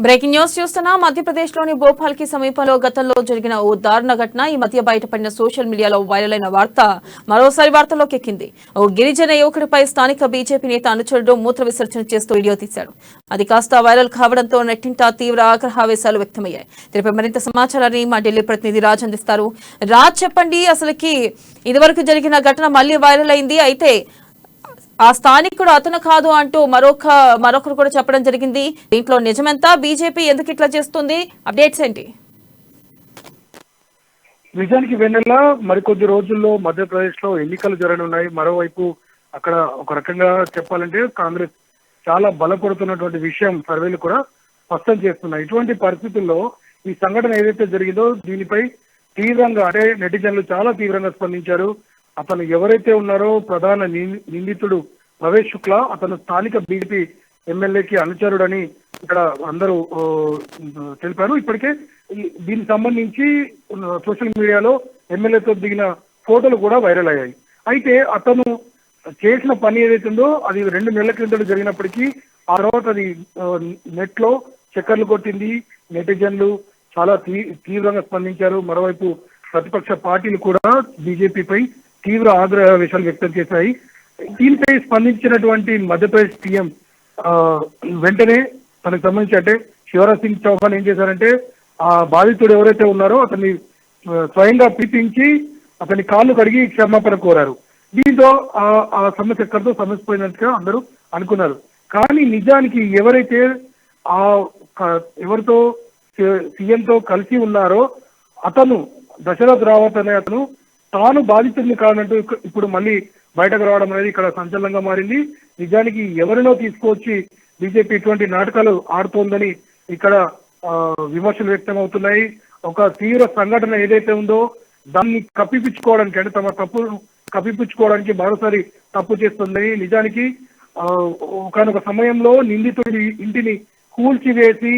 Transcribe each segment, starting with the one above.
Breaking news చూస్తున్నా మధ్యప్రదేశ్లోని భోపాల్ కి సమీపంలో గతంలో జరిగిన ఓ దారుణ ఘటన ఈ మధ్య బయటపడిన సోషల్ మీడియాలో వైరల్ అయిన వార్త మరోసారి వార్తల్లోకి ఎక్కింది. ఓ గిరిజన యువకుడిపై స్థానిక బీజేపీ నేత అనుచరుడు మూత్ర విసర్జన చేస్తూ వీడియో తీశాడు. అది కాస్త వైరల్ కావడంతో నెట్టింట తీవ్ర ఆగ్రహావేశాలు వ్యక్తమయ్యాయి. దీనిపై మరింత సమాచారాన్ని మా ఢిల్లీ ప్రతినిధి రాజ్ అందిస్తారు. రాజ్, చెప్పండి, అసలుకి ఇదివరకు జరిగిన ఘటన మళ్లీ వైరల్ అయింది. అయితే ఆ స్థానికుడు అతను కాదు అంటూ మరొకరు కూడా చెప్పడం జరిగింది. దీంట్లో నిజమెంత? బీజేపీ ఎందుకు ఇట్లా చేస్తుంది? అప్డేట్స్ ఏంటి? నిజానికి వెన్నెల మరికొద్ది రోజుల్లో మధ్యప్రదేశ్ లో ఎన్నికలు జరగనున్నాయి. మరోవైపు అక్కడ ఒక రకంగా చెప్పాలంటే కాంగ్రెస్ చాలా బలపడుతున్నటువంటి విషయం సర్వేలు కూడా స్పష్టం చేస్తున్నాయి. ఇటువంటి పరిస్థితుల్లో ఈ సంఘటన ఏదైతే జరిగిందో దీనిపై తీవ్రంగా అంటే నెటిజన్లు చాలా తీవ్రంగా స్పందించారు. అతను ఎవరైతే ఉన్నారో ప్రధాన నిందితుడు ప్రవేశ్ శుక్లా, అతను స్థానిక బీజేపీ ఎమ్మెల్యేకి అనుచరుడని ఇక్కడ అందరూ తెలిపారు. ఇప్పటికే దీనికి సంబంధించి సోషల్ మీడియాలో ఎమ్మెల్యేతో దిగిన ఫోటోలు కూడా వైరల్ అయ్యాయి. అయితే అతను చేసిన పని ఏదైతుందో అది 2 నెలల క్రితం జరిగినప్పటికీ ఆ తర్వాత అది నెట్ లో చక్కర్లు కొట్టింది. నెటిజన్లు చాలా తీవ్రంగా స్పందించారు. మరోవైపు ప్రతిపక్ష పార్టీలు కూడా బీజేపీపై తీవ్ర ఆగ్రహావేశాలు వ్యక్తం చేశాయి. దీనిపై స్పందించినటువంటి మధ్యప్రదేశ్ సీఎం వెంటనే తనకు సంబంధించి అంటే శివరాజ్ సింగ్ చౌహాన్ ఏం చేశారంటే ఆ బాధితుడు ఎవరైతే ఉన్నారో అతన్ని స్వయంగా పిలిపించి అతని కాళ్ళు కడిగి క్షమాపణ కోరారు. దీంతో ఆ సమస్య ఎక్కడితో సమస్య పోయినట్టుగా అందరూ అనుకున్నారు. కానీ నిజానికి ఎవరైతే ఆ ఎవరితో సీఎంతో కలిసి ఉన్నారో అతను దశరథ్ రావత్ అనే అతను తాను బాధితుడిని కాదంటూ ఇప్పుడు మళ్ళీ బయటకు రావడం అనేది ఇక్కడ సంచలనంగా మారింది. నిజానికి ఎవరినో తీసుకొచ్చి బీజేపీ ఇటువంటి నాటకాలు ఆడుతోందని ఇక్కడ విమర్శలు వ్యక్తం అవుతున్నాయి. ఒక తీవ్ర సంఘటన ఏదైతే ఉందో దాన్ని కప్పిపుచ్చుకోవడానికి అంటే తమ తప్పు కప్పిపుచ్చుకోవడానికి మరోసారి తప్పు చేస్తుందని నిజానికి ఒకనొక సమయంలో నిందితుడి ఇంటిని కూల్చివేసి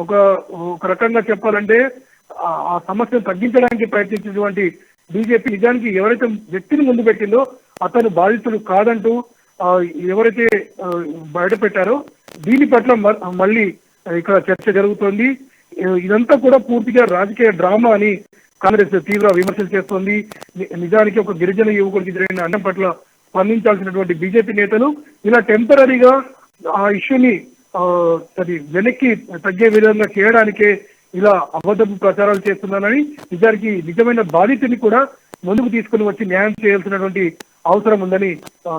ఒక రకంగా చెప్పాలంటే ఆ సమస్యను తగ్గించడానికి ప్రయత్నించినటువంటి బీజేపీ నిజానికి ఎవరైతే వ్యక్తిని ముందు పెట్టిందో అతను బాధితుడు కాదంటూ ఎవరైతే బయట పెట్టారో దీని పట్ల మళ్ళీ ఇక్కడ చర్చ జరుగుతోంది. ఇదంతా కూడా పూర్తిగా రాజకీయ డ్రామా అని కాంగ్రెస్ తీవ్ర విమర్శలు చేస్తోంది. నిజానికి ఒక గిరిజన యువకుడికి జరిగిన అన్నం పట్ల స్పందించాల్సినటువంటి బీజేపీ నేతలు ఇలా టెంపరీగా ఆ ఇష్యూని వెనక్కి తగ్గే విధంగా చేయడానికే ఇలా అబద్ధపు ప్రచారాలు చేస్తున్నానని నిజానికి నిజమైన బాధితుని కూడా ముందుకు తీసుకుని వచ్చి న్యాయం చేయాల్సినటువంటి అవసరం ఉందని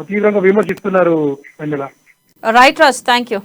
తీవ్రంగా విమర్శిస్తున్నారు. Right Raj, thank you.